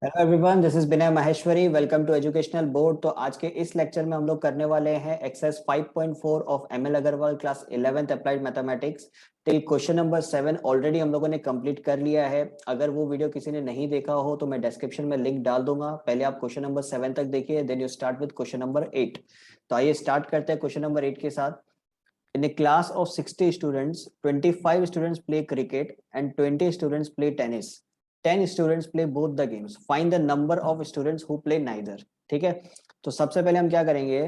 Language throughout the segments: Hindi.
Hello everyone, this is Vinay Maheshwari. Welcome to educational board. तो आज के इस लेक्चर में हम लोग करने वाले हैं exercise 5.4 of ML Agrawal class 11th applied mathematics till question number 7 already हम लोगों ने कंप्लीट कर लिया है। अगर वो वीडियो किसी ने नहीं देखा हो तो मैं डिस्क्रिप्शन में लिंक डाल दूंगा। पहले आप क्वेश्चन नंबर 7 तक देखिए, then you start with question number 8। तो आइए स्टार्ट करते हैं क्वेश्चन नंबर 8 के साथ। In a class of 60 students, 25 students play cricket and 20 students play tennis. 10 students play both the games. Find the number of students who play neither. ठीक है, तो सबसे पहले हम क्या करेंगे,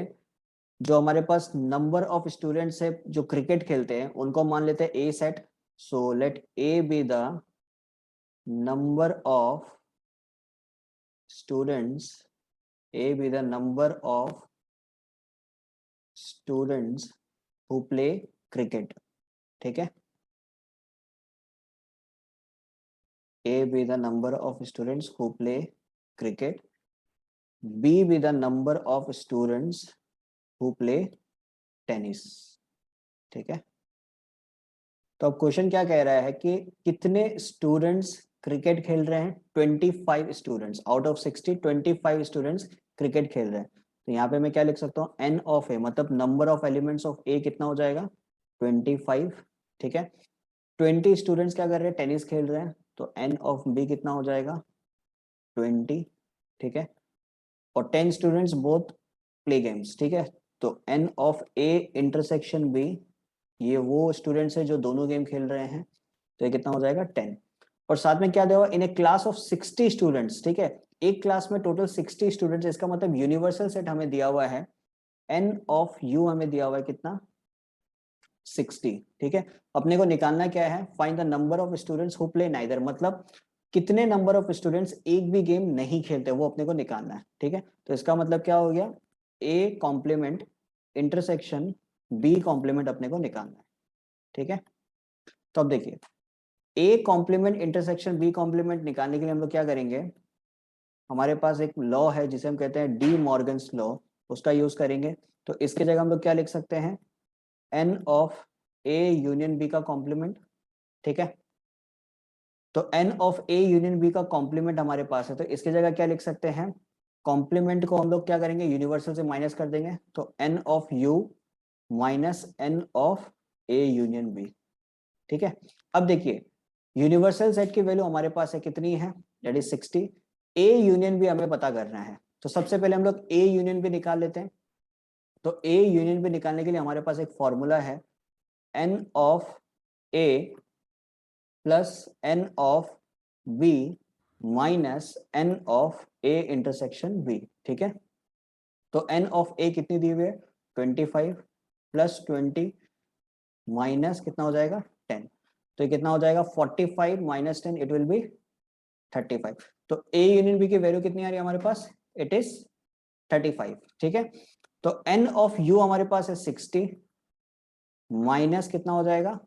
जो हमारे पास नंबर ऑफ स्टूडेंट्स है जो क्रिकेट खेलते हैं उनको मान लेते हैं A set. So let A be the number of students, A be the number of students who play cricket. ठीक है, A be the number of students who play cricket, B be the number of students who play tennis। ठीक है, तो अब क्वेश्चन क्या कह रहा है कि कितने स्टूडेंट्स क्रिकेट खेल रहे हैं। 25 students out of 60, 25 students cricket खेल रहे हैं। तो यहाँ पे मैं क्या लिख सकता हूँ, एन ऑफ ए मतलब नंबर ऑफ एलिमेंट्स ऑफ ए कितना हो जाएगा, 25। ठीक है, 20 स्टूडेंट्स क्या कर रहे हैं, टेनिस खेल रहे हैं, तो एन ऑफ बी कितना हो जाएगा, 20। ठीक है, और 10 स्टूडेंट्स बोथ प्ले गेम्स। ठीक है, तो N of A intersection B, ये वो स्टूडेंट्स है जो दोनों गेम खेल रहे हैं, तो ये कितना हो जाएगा, 10। और साथ में क्या दिया हुआ, इन ए क्लास ऑफ 60 स्टूडेंट्स। ठीक है, एक क्लास में टोटल 60 स्टूडेंट्स, इसका मतलब यूनिवर्सल सेट हमें दिया हुआ है, एन ऑफ यू हमें दिया हुआ है कितना, 60। ठीक है, अपने को निकालना क्या है, find the number of students who play neither, मतलब कितने नंबर ऑफ स्टूडेंट्स एक भी गेम नहीं खेलते, वो अपने को निकालना है। ठीक है, तो इसका मतलब क्या हो गया, A complement intersection B complement अपने को निकालना है। ठीक है, तो अब देखिए, A complement intersection B complement निकालने के लिए हम लोग क्या करेंगे, हमारे पास एक लॉ है जिसे हम कहते हैं डी मॉर्गन्स लॉ, उसका यूज करेंगे। तो इसकी जगह हम लोग क्या लिख सकते हैं, n of A union B का कॉम्प्लीमेंट। ठीक है, तो N of A union B का कॉम्प्लीमेंट हमारे पास है, तो इसकी जगह क्या लिख सकते हैं, कॉम्प्लीमेंट को हम लोग क्या करेंगे, यूनिवर्सल से माइनस कर देंगे, तो N of U minus n of A union B. ठीक है, अब देखिए यूनिवर्सल सेट की वैल्यू हमारे पास है कितनी है, that is 60। A union B हमें पता करना है, तो सबसे पहले हम लोग ए यूनियन बी निकाल लेते हैं। तो ए यूनियन बी निकालने के लिए हमारे पास एक फॉर्मूला है, n of A plus n of B minus n of A intersection B. ठीक है, तो एन ऑफ ए कितनी दी हुई है, 25 प्लस 20 माइनस कितना हो जाएगा, 10। तो ये कितना हो जाएगा, 45 माइनस 10 इट विल बी 35। तो ए यूनियन बी की वैल्यू कितनी आ रही है हमारे पास, इट इज 35। ठीक है, तो एन ऑफ यू हमारे पास है 60 माइनस कितना हो जाएगा,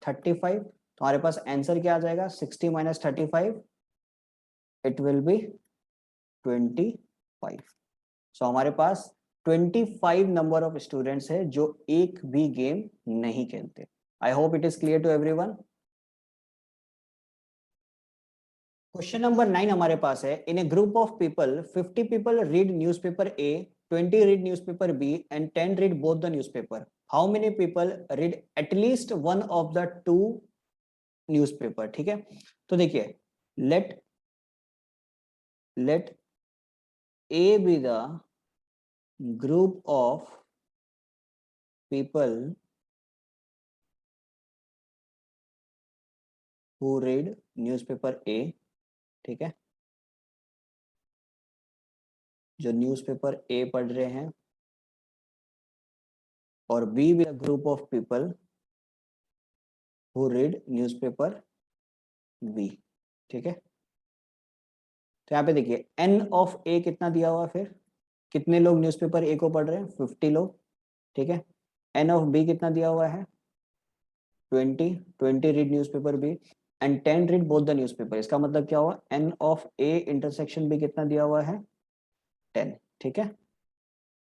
35। तो हमारे पास आंसर क्या आ जाएगा, 60 माइनस 35 इट विल बी 25। सो हमारे पास 25 नंबर ऑफ स्टूडेंट्स है जो एक भी गेम नहीं खेलते। I hope it is clear to everyone. Question number 9 हमारे पास है, in a group of people 50 people read newspaper A, 20 read newspaper B and 10 read both the newspaper. How many people read at least one of the two newspaper. ठीक है, तो देखिए, let let A be the group of people who read newspaper A. ठीक है, जो न्यूज़पेपर ए पढ़ रहे हैं, और B be the group of people who read newspaper B. ठीक है, तो यहाँ पे देखिए एन ऑफ ए कितना दिया हुआ, फिर कितने लोग न्यूज़पेपर ए को पढ़ रहे हैं, 50 लोग। ठीक है, एन ऑफ बी कितना दिया हुआ है, 20 read newspaper B and 10 read both the newspaper. इसका मतलब क्या हुआ, n of A intersection B कितना दिया हुआ है, 10। ठीक है,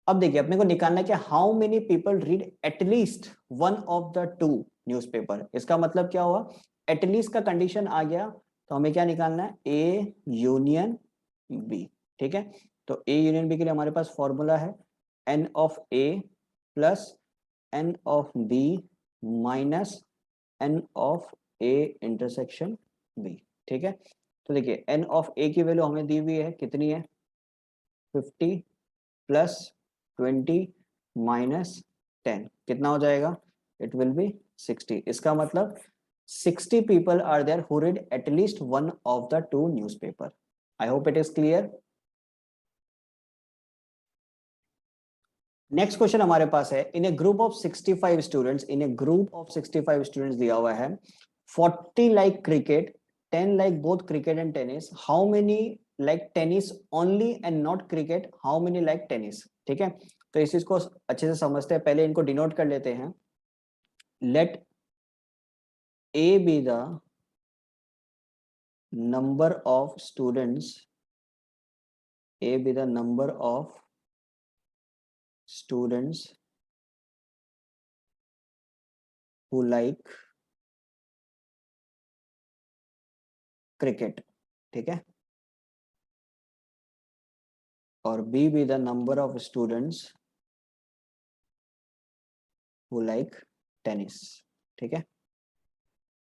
अब देखिए अपने को निकालना है कि how many people read at least one of the two newspaper. इसका मतलब क्या हुआ, एटलीस्ट का कंडीशन आ गया, तो हमें क्या निकालना है, ए यूनियन बी। ठीक है, तो ए यूनियन बी के लिए हमारे पास फॉर्मूला है n of A plus n of B minus n of A intersection B. ठीक है, तो देखिए एन ऑफ ए की वैल्यू हमें दी हुई है, कितनी है 50 प्लस 20 माइनस 10, कितना हो जाएगा, इट विल बी 60। इसका मतलब 60 people are there who read at least one of the two newspaper. I hope it is clear. Next question हमारे पास है, in a group of 65 students, in a group of 65 students दिया हुआ है 40 like cricket, 10 like both cricket and tennis, how many like tennis only and not cricket, how many like tennis. ठीक है, तो इस चीज को अच्छे से समझते हैं, पहले इनको डिनोट कर लेते हैं। Let A be the number of students, A be the number of students who like cricket, ठीक है, और B be the number of students who like tennis। ठीक है,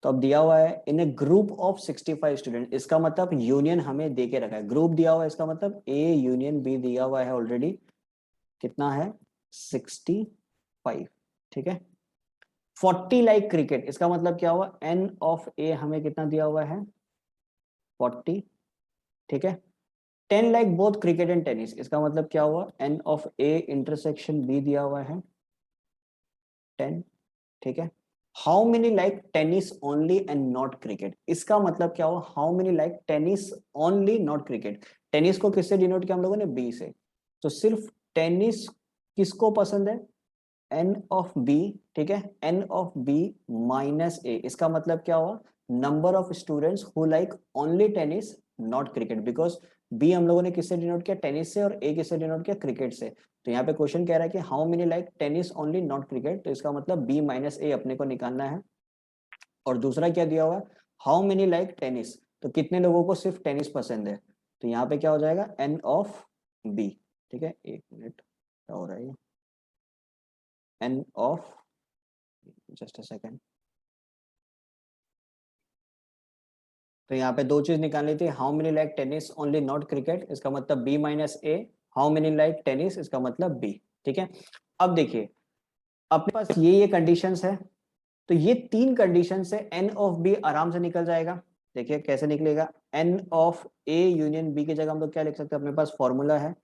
तो अब दिया हुआ है in a group of 65 student, इसका मतलब यूनियन हमें दे के रखा है, ग्रुप दिया हुआ है, इसका मतलब ए यूनियन बी दिया हुआ है ऑलरेडी, कितना है 65। ठीक है, 40 लाइक क्रिकेट, इसका मतलब क्या हुआ, एन ऑफ ए हमें कितना दिया हुआ है 40। ठीक है, 10 like both cricket and tennis, इसका मतलब क्या हुआ, n of A intersection B दिया हुआ है 10। ठीक है, how many like tennis only and not cricket, इसका मतलब क्या हुआ, how many like tennis only not cricket. Tennis को किससे डिनोट किया हम लोगों ने, बी से, तो सिर्फ टेनिस किसको पसंद है, एन ऑफ बी। ठीक है, n of B minus A, इसका मतलब क्या हुआ, number of students who like only tennis not cricket, because B हम लोगों ने किससे डिनोट किया, टेनिस से, और ए किससे डिनोट किया, क्रिकेट से। तो यहाँ पे क्वेश्चन कह रहा है कि how many like tennis only not cricket, तो इसका मतलब बी माइनस ए अपने को निकालना है। और दूसरा क्या दिया हुआ है, हाउ मेनी लाइक टेनिस, तो कितने लोगों को सिर्फ टेनिस पसंद है, तो यहाँ पे क्या हो जाएगा, एन ऑफ बी। ठीक है, एक मिनट क्या हो रहा है, n of, just a second, तो यहाँ पे दो चीज निकालनी थी, how many like tennis only not cricket, इसका मतलब B minus A, how many like tennis, इसका मतलब बी। ठीक है, अब देखिए अपने पास ये कंडीशंस है, तो ये तीन कंडीशन से एन ऑफ बी आराम से निकल जाएगा। देखिए कैसे निकलेगा, n of A union B की जगह हम लोग क्या लिख सकते हैं, अपने पास फॉर्मूला है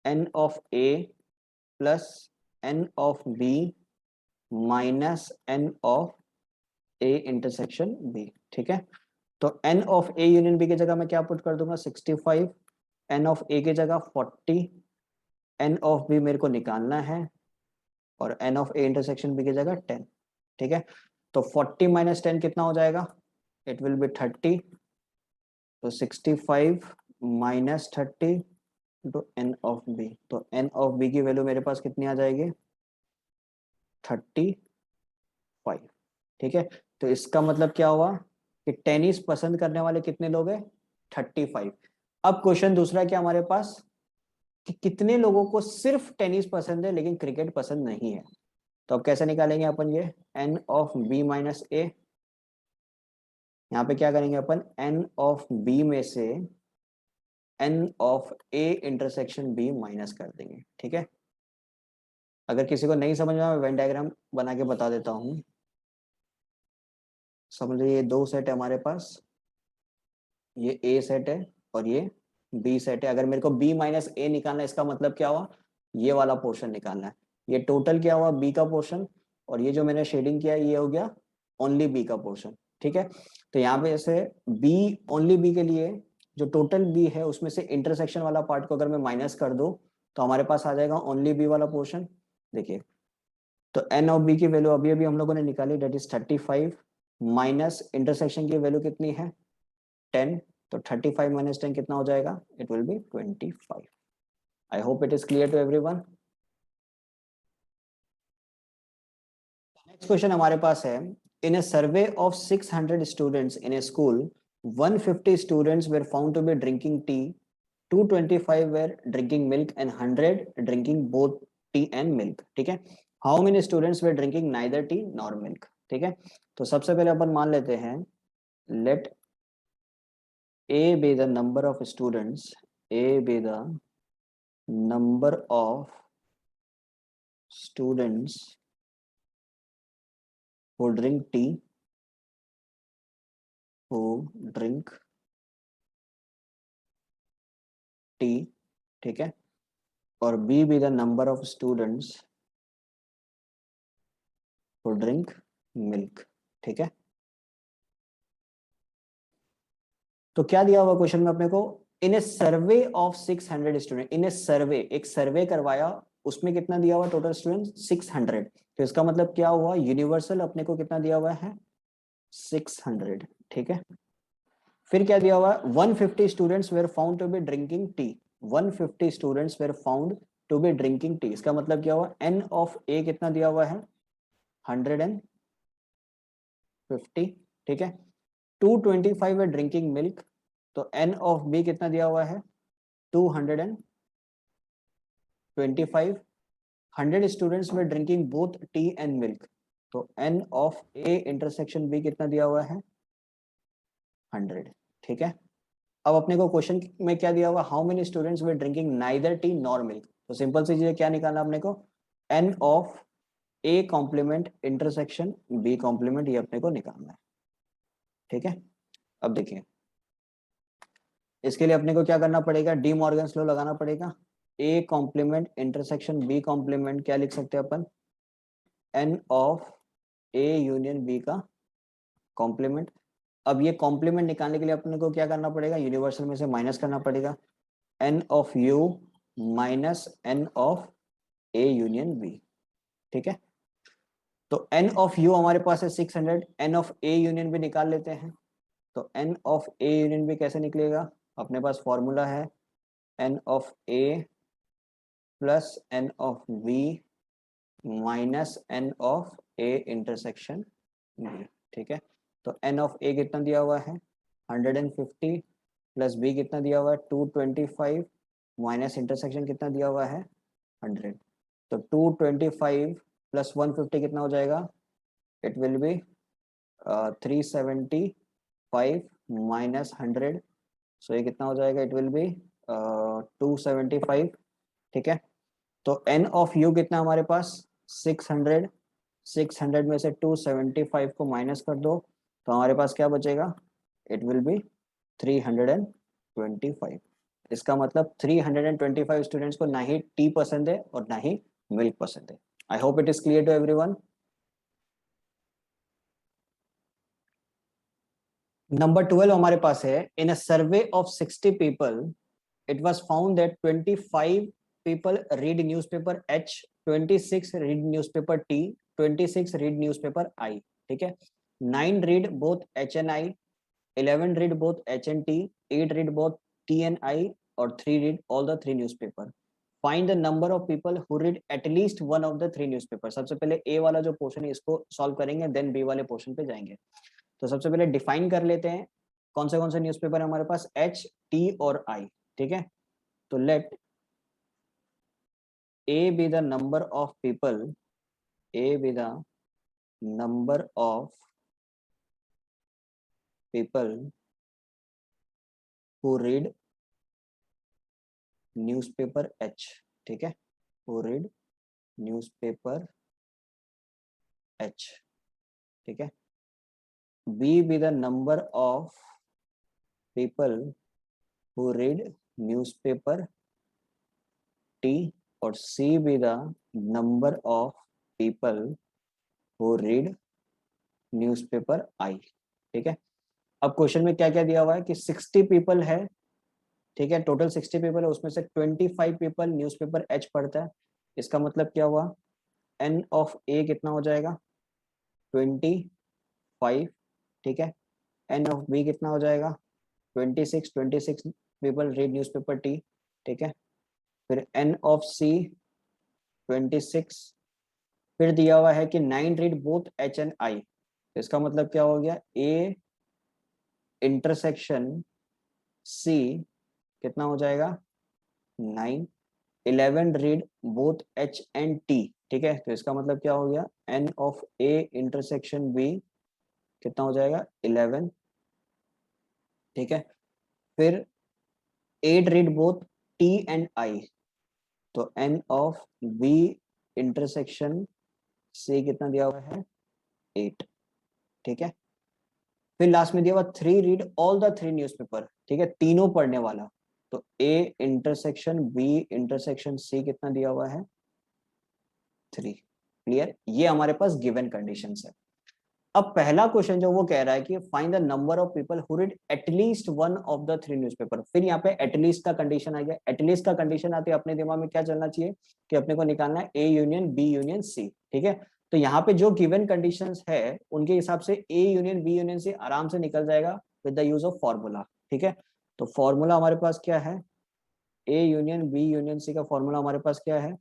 n of A plus n of B minus n of A intersection B. ठीक है, तो N of A union B की जगह मैं क्या पुट कर दूंगा 65, एन ऑफ ए की जगह 40, एन ऑफ बी मेरे को निकालना है, और n of A intersection B की जगह 10। ठीक है, तो 40 माइनस 10 कितना हो जाएगा, इट विल बी 30, तो 65 माइनस 30 तो एन ऑफ बी, तो एन ऑफ बी की वैल्यू मेरे पास कितनी आ जाएगी 35। ठीक है, तो इसका मतलब क्या हुआ कि टेनिस पसंद करने वाले कितने लोग हैं 35। अब क्वेश्चन दूसरा क्या हमारे पास, कि कितने लोगों को सिर्फ टेनिस पसंद है लेकिन क्रिकेट पसंद नहीं है। तो अब कैसे निकालेंगे अपन ये, एन ऑफ बी माइनस ए, यहाँ पे क्या करेंगे अपन, एन ऑफ बी में से n of A intersection B minus कर देंगे। ठीक है, अगर किसी को नहीं समझ में मैं वेन डायग्राम बना के बता देता हूँ। समझ लीजिए ये दो सेट है हमारे पास, ये ए सेट है और ये बी सेट है। अगर मेरे को बी माइनस ए निकालना है, इसका मतलब क्या हुआ, ये वाला पोर्शन निकालना है। ये टोटल क्या हुआ बी का पोर्शन, और ये जो मैंने शेडिंग किया है ये हो गया ओनली बी का पोर्शन। ठीक है, तो यहाँ पे जैसे बी ओनली बी के लिए जो टोटल बी है उसमें से इंटरसेक्शन वाला पार्ट को अगर मैं माइनस कर दूं तो हमारे पास आ जाएगा ओनली बी वाला पोर्शन। देखिए, तो एन ऑफ बी की वैल्यू अभी अभी हम लोगों ने निकाली, डेट इज 35 माइनस इंटरसेक्शन की वैल्यू कितनी है 10, तो 35 माइनस 10 कितना हो जाएगा, it will be 25। I hope it is clear to everyone. Next question हमारे पास है, in a survey of 600 students in a school 150 students were found to be drinking tea, 225 were drinking milk and 100 drinking both tea and milk. ठीक है, how many students were drinking neither tea nor milk. ठीक है, तो सबसे पहले अपन मान लेते हैं let A be the number of students, A be the number of students who drink tea, who drink tea. ठीक है, और B be the number of students who drink milk. ठीक है, तो क्या दिया हुआ क्वेश्चन में अपने को, इन a survey of 600 student, in a सर्वे, एक सर्वे करवाया, उसमें कितना दिया हुआ टोटल स्टूडेंट 600, तो इसका मतलब क्या हुआ, यूनिवर्सल अपने को कितना दिया हुआ है 600. ठीक है, फिर क्या दिया हुआ है 150 students were found to be drinking tea, 150 students were found to be drinking tea, इसका मतलब क्या हुआ एन ऑफ ए कितना दिया हुआ है 150. ठीक है, 225 है ड्रिंकिंग मिल्क, तो एन ऑफ बी कितना दिया हुआ है 225. 100 स्टूडेंट्स में drinking both T and milk, तो N of A intersection B कितना दिया हुआ है 100. ठीक है, अब अपने को क्वेश्चन में क्या दिया हुआ, how many students were drinking neither tea nor milk, तो सिंपल सी चीज क्या निकालना अपने को, n of A complement intersection B complement, ये अपने को निकालना है. ठीक है, अब देखिए इसके लिए अपने को क्या करना पड़ेगा, डी मॉर्गन्स लॉ लगाना पड़ेगा. A complement intersection B complement क्या लिख सकते हैं अपन, N of A union B का कॉम्प्लीमेंट. अब ये कॉम्प्लीमेंट निकालने के लिए अपने को क्या करना पड़ेगा, यूनिवर्सल में से माइनस करना पड़ेगा, n of U minus n of A union B. ठीक है, तो एन ऑफ यू हमारे पास है 600, n of A union B निकाल लेते हैं, तो N of A union B कैसे निकलेगा, अपने पास फॉर्मूला है n of A plus n of B minus n of A intersection B. ठीक है, तो एन ऑफ ए कितना दिया हुआ है 150 प्लस बी कितना दिया हुआ है 225 माइनस इंटरसेक्शन कितना दिया हुआ है 100, तो 225 प्लस 150 कितना हो जाएगा, इट विल बी 375 माइनस 100, सो ये कितना हो जाएगा, इट विल बी 275. ठीक है, तो एन ऑफ यू कितना हमारे पास 600, 600 में से 275 को माइनस कर दो, तो हमारे पास क्या बचेगा, इट विल बी 325. इसका मतलब 325 स्टूडेंट्स को ना ही टी पसंद है और ना ही मिल्क पसंद है. I hope it is clear to everyone. Number 12 हमारे पास है, in a survey of 60 people it was found that 25 people read newspaper H, 26 read newspaper T, 26 read newspaper I. ठीक है, 9 read both H and I, 11 read both H and T, 8 read both T and I, और 3 read all the 3 newspaper. Find the number of people who read at least one of the 3 newspaper. सबसे पहले A वाला जो पोर्शन है इसको सॉल्व करेंगे, देन B वाले पोर्शन पे जाएंगे. तो सबसे पहले डिफाइन कर लेते हैं कौन से न्यूज़पेपर है हमारे पास, H, T और I. ठीक है, तो late A be the number of people, A be the number of people who read newspaper H. ठीक है, who read newspaper H. ठीक है, B be the number of people who read newspaper T, और C be the number of people who read newspaper I. ठीक है, अब क्वेश्चन में क्या क्या दिया हुआ है कि 60 पीपल है. ठीक है, टोटल 60 पीपल है, उसमें से 25 पीपल न्यूज़पेपर एच पढ़ता है. इसका मतलब क्या हुआ, एन ऑफ ए कितना हो जाएगा 25. ठीक है, एन ऑफ बी कितना हो जाएगा 26, 26 पीपल रीड न्यूज़पेपर टी. ठीक है, फिर एन ऑफ सी 26, फिर दिया हुआ है कि 9 read both H and I. इसका मतलब क्या हो गया, ए इंटरसेक्शन सी कितना हो जाएगा 9। 11 read both H and T, ठीक है, तो इसका मतलब क्या हो गया N of A intersection B कितना हो जाएगा 11, ठीक है। फिर 8 read both T and I, तो N of B intersection C कितना दिया हुआ है 8, ठीक है। फिर लास्ट में दिया हुआ 3 रीड ऑल द 3 न्यूज़पेपर, ठीक है, तीनों पढ़ने वाला, तो A intersection B intersection C कितना दिया हुआ है 3। क्लियर, ये हमारे पास गिवन कंडीशंस है। अब पहला क्वेश्चन जो वो कह रहा है कि find the number of people who read at least one of the 3 newspaper. फिर यहाँ पे एटलीस्ट का कंडीशन आ गया। एटलीस्ट का कंडीशन आते अपने दिमाग में क्या चलना चाहिए कि अपने को निकालना है A union B union C, ठीक है। तो यहाँ पे जो गिवन कंडीशंस है उनके हिसाब से A union B union C आराम से निकल जाएगा with the use of formula, ठीक है। तो फॉर्मूला हमारे पास क्या है, A union B union C का फॉर्मूला हमारे पास क्या है,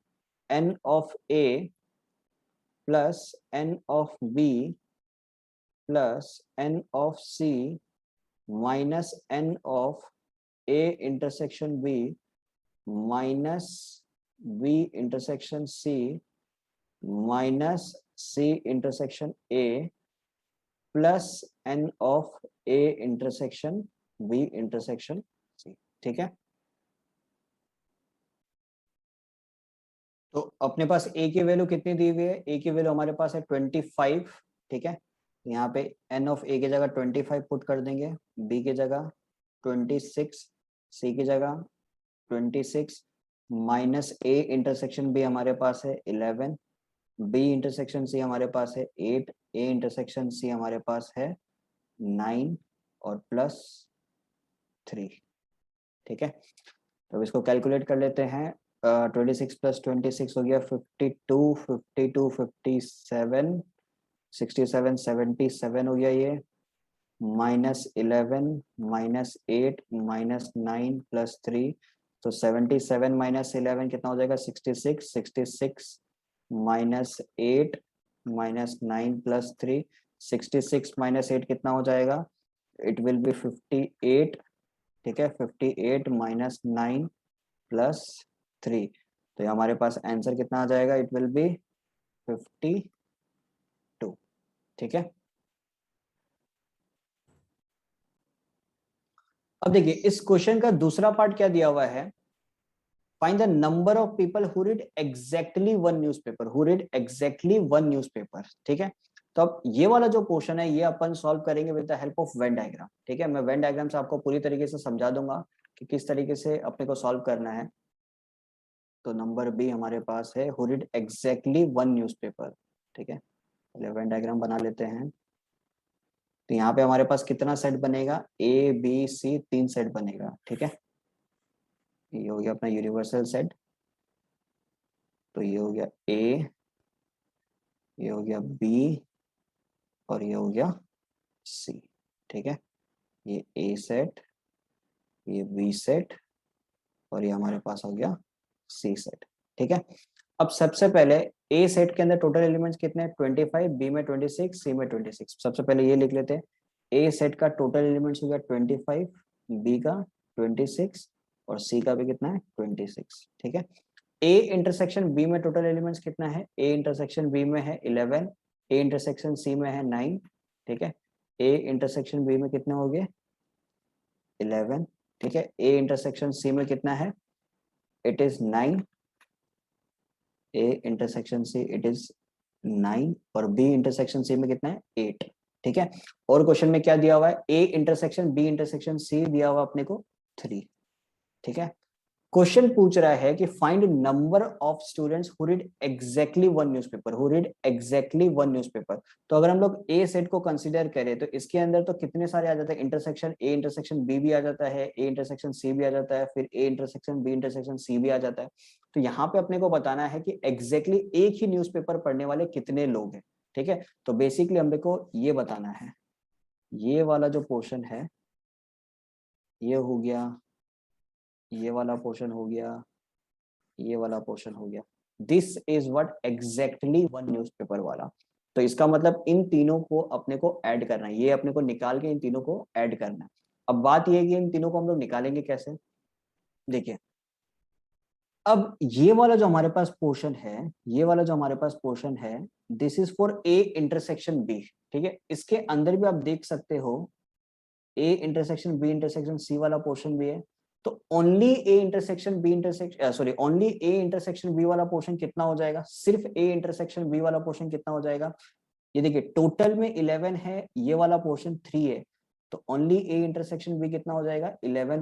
n of A plus n of B plus n of C minus n of A intersection B minus B intersection C minus C intersection A plus n of A intersection B intersection सी, ठीक है। तो अपने पास ए की वैल्यू कितनी दी हुई है, ए की वैल्यू हमारे पास है 25, ठीक है। यहाँ पे एन ऑफ ए की जगह 25 पुट कर देंगे, बी की जगह 26, सी की जगह 26 माइनस ए इंटरसेक्शन बी हमारे पास है 11, बी इंटरसेक्शन सी हमारे पास है 8, ए इंटरसेक्शन सी हमारे पास है 9 और प्लस 3, ठीक है। तो इसको कैलकुलेट कर लेते हैं। 26 प्लस 26 हो गया 52, 52 57, 67 77 हो गया ये, माइनस 11 माइनस 8 माइनस 9 प्लस 3, तो 77 माइनस 11 कितना हो जाएगा 66, 66 माइनस 8 माइनस 9 प्लस 3, 66 माइनस 8 कितना हो जाएगा, इट विल बी 58, ठीक है। 58 माइनस 9 प्लस 3, तो ये हमारे पास आंसर कितना आ जाएगा, इट विल बी 52, ठीक है। अब देखिए इस क्वेश्चन का दूसरा पार्ट क्या दिया हुआ है, find the number of people who read exactly one newspaper, who read exactly one newspaper, ठीक है। तो अब ये वाला जो क्वेश्चन है ये अपन सॉल्व करेंगे with the help of Venn diagram, ठीक है। मैं वेन डायग्राम से आपको पूरी तरीके से समझा दूंगा कि किस तरीके से अपने को सॉल्व करना है। तो नंबर बी हमारे पास है who read exactly one newspaper, ठीक है। पहले वेन डायग्राम बना लेते हैं। तो यहाँ पे हमारे पास कितना सेट बनेगा, ए बी सी 3 सेट बनेगा, ठीक है। ये हो गया अपना यूनिवर्सल सेट, तो ये हो गया ए, ये हो गया बी और ये हो गया सी, ठीक है। ये ए सेट, ये बी सेट और ये हमारे पास हो गया सी सेट, ठीक है। अब सबसे पहले ए सेट के अंदर टोटल एलिमेंट्स कितने हैं 25, बी में 26, सी में 26। सबसे पहले ये लिख लेते हैं, ए सेट का टोटल एलिमेंट्स हो गया 25, बी का 26 और सी का भी कितना है 26, ठीक है। ए इंटरसेक्शन बी में टोटल एलिमेंट्स कितना है, ए इंटरसेक्शन बी में है 11, ए इंटरसेक्शन सी में है 9, ठीक है। ए इंटरसेक्शन बी में कितने हो गए 11, ठीक है। ए इंटरसेक्शन सी में कितना है, it is 9, A intersection see it is 9 और बी इंटरसेक्शन सी में कितना है 8, ठीक है। और क्वेश्चन में क्या दिया हुआ है, A intersection B intersection C दिया हुआ अपने को 3, ठीक है। क्वेश्चन पूछ रहा है कि find number of students who read exactly one newspaper, who read exactly one newspaper. तो अगर हम लोग ए सेट को कंसीडर करें तो इसके अंदर तो कितने सारे आ जाते हैं, इंटरसेक्शन ए इंटरसेक्शन बी भी आ जाता है, ए इंटरसेक्शन सी भी आ जाता है, फिर A intersection B intersection C भी आ जाता है। तो यहाँ पे अपने को बताना है कि एग्जैक्टली एक ही न्यूज़पेपर पढ़ने वाले कितने लोग हैं, ठीक है। तो बेसिकली हमने को ये बताना है, ये वाला जो पोर्शन है ये हो गया, ये वाला पोर्शन हो गया, ये वाला पोर्शन हो गया, this is what exactly one newspaper वाला। तो इसका मतलब इन तीनों को अपने को ऐड करना है, ये अपने को निकाल के इन तीनों को ऐड करना है। अब बात ये है कि इन तीनों को हम लोग निकालेंगे कैसे। देखिए अब ये वाला जो हमारे पास पोर्शन है, ये वाला जो हमारे पास पोर्शन है, this is for A intersection B. ठीक है, इसके अंदर भी आप देख सकते हो A intersection B intersection C वाला पोर्शन भी है। तो only A intersection B intersection sorry only A intersection B वाला पोर्शन कितना हो जाएगा, सिर्फ ए इंटरसेक्शन बी वाला पोर्शन कितना हो जाएगा। ये देखिए टोटल में 11 है, ये वाला पोर्शन 3 है, तो ओनली ए इंटरसेक्शन बी कितना हो जाएगा, 11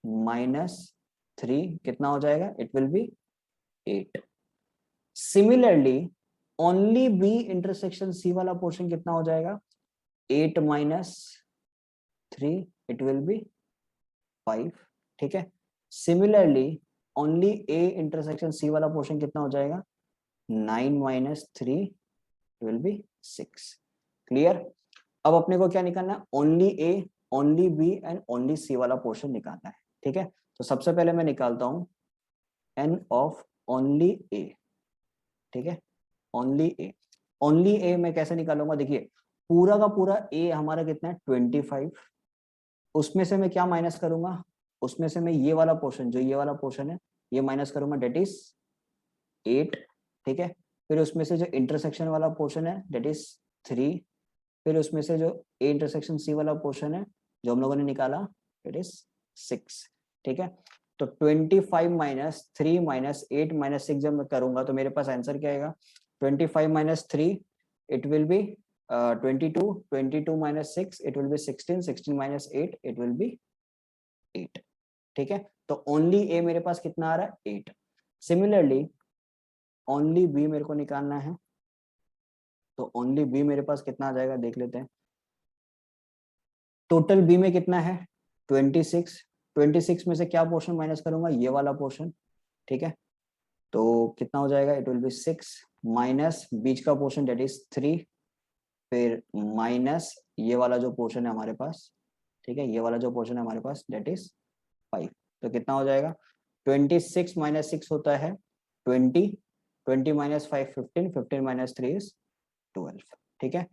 माइनस 3 कितना हो जाएगा, it will be 8। Similarly only B intersection C वाला पोर्शन कितना हो जाएगा, 8 माइनस 3 इट विल बी 5। ठीक है, similarly only A intersection C वाला पोर्शन कितना हो जाएगा, 9 माइनस 3 विल बी 6। क्लियर। अब अपने को क्या निकालना है, only A, only B and only C वाला पोर्शन निकालना है। ठीक है, तो सबसे पहले मैं निकालता हूं एन ऑफ ओनली ए। ठीक है, ओनली ए, ओनली ए मैं कैसे निकालूंगा, देखिए पूरा का पूरा ए हमारा कितना है 25, उसमें से मैं क्या माइनस करूंगा, उसमें से मैं ये वाला पोर्शन, जो ये वाला पोर्शन है ये माइनस करूंगा, डेट इज 8। ठीक है, फिर उसमें से जो इंटरसेक्शन वाला पोर्शन है डेट इज 3, फिर उसमें से जो ए इंटरसेक्शन सी वाला पोर्शन है जो हम लोगों ने निकाला डेट इज 6। ठीक है, तो 25 माइनस 3 माइनस 8 माइनस 6 जब मैं करूंगा तो मेरे पास आंसर क्या आएगा, 25 minus 3 it will B 22, 22 minus 6 it will B 16, 16 minus 8 it will be 8। ठीक है, तो ओनली ए मेरे पास कितना आ रहा है 8। सिमिलरली ओनली बी मेरे को निकालना है, तो ओनली बी मेरे पास कितना आ जाएगा देख लेते हैं। टोटल बी में कितना है 26, 26 में से क्या पोर्शन माइनस करूंगा, ये वाला पोर्शन। ठीक है, तो कितना हो जाएगा, इट विल बी 6 माइनस बीच का पोर्शन डेट इज 3, फिर माइनस ये वाला जो पोर्शन है हमारे पास। ठीक है, ये वाला जो पोर्शन है हमारे पास डेट इज 5। तो कितना हो जाएगा, 26 माइनस 6 होता है 20, 20 माइनस 5 15, 15 माइनस 3 इज 12। ठीक है,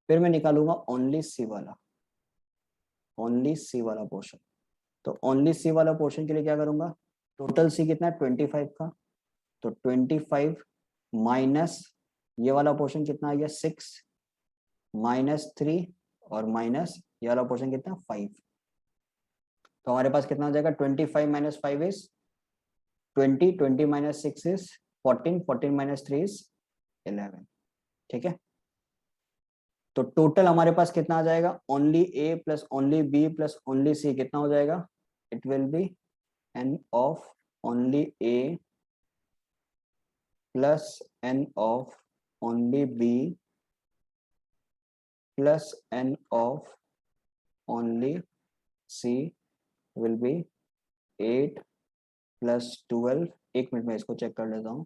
फिर मैं निकालूंगा ओनली सी वाला, ओनली सी वाला पोर्शन। तो ओनली सी वाला पोर्शन के लिए क्या करूंगा, टोटल सी कितना है 25 का, तो 25 माइनस ये वाला पोर्शन कितना आ गया 6 माइनस 3 और माइनस ये वाला पोर्शन कितना 5। तो हमारे पास कितना हो जाएगा 25 minus 5 is 20, 20 minus 6 is 14, 14 minus 3 is 11। ठीक है, तो टोटल हमारे पास कितना आ जाएगा, only A plus only B plus only C कितना हो जाएगा, it will be n of only a plus n of only b plus n of only c will be 8 plus 12। एक मिनट में इसको चेक कर लेता हूँ,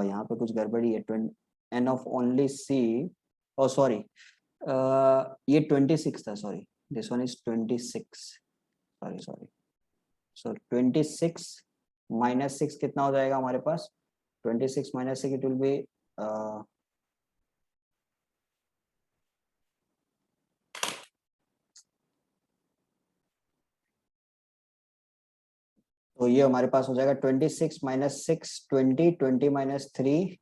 यहाँ पे कुछ गड़बड़ी है। n of only c, oh sorry, ये 26 था, sorry this one is 26, sorry sorry. So 26 minus 6 कितना हो जाएगा हमारे पास, 26 माइनस 6 इट विल बी तो ये हमारे पास हो जाएगा 26 माइनस 6 20, 20 माइनस 3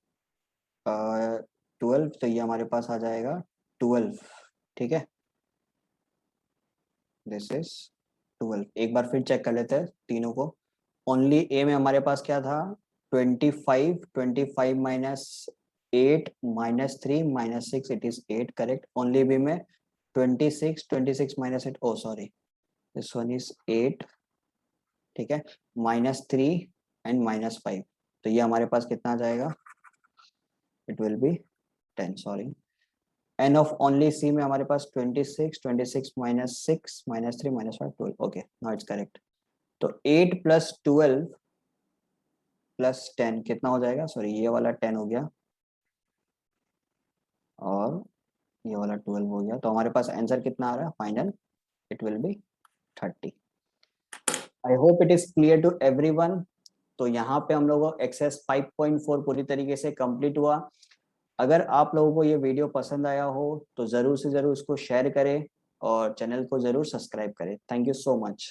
12, तो ये हमारे पास आ जाएगा 12। ठीक है, दिस इज 12। एक बार फिर चेक कर लेते हैं तीनों को। ओनली ए में हमारे पास क्या था 25, 25 minus 8 minus 3 minus 6 it is 8 correct. Only B में 26, 26 minus 8, oh sorry this one is 8। ठीक है, माइनस 3 एंड माइनस 5, तो ये हमारे पास कितना आ जाएगा, it will be 10, sorry. N of only C में हमारे पास 26, 26 minus 6 minus 3 minus 5 12, okay now it's correct. तो 8 प्लस 12 प्लस 10 कितना हो जाएगा, सॉरी ये वाला 10 हो गया और ये वाला 12 हो गया, तो हमारे पास आंसर कितना आ रहा है final, it will be 30। I hope it is clear to everyone. तो यहाँ पे हम लोगों को एक्सरसाइज 5.4 पूरी तरीके से कंप्लीट हुआ। अगर आप लोगों को ये वीडियो पसंद आया हो तो ज़रूर से ज़रूर इसको शेयर करें और चैनल को ज़रूर सब्सक्राइब करें। Thank you so much.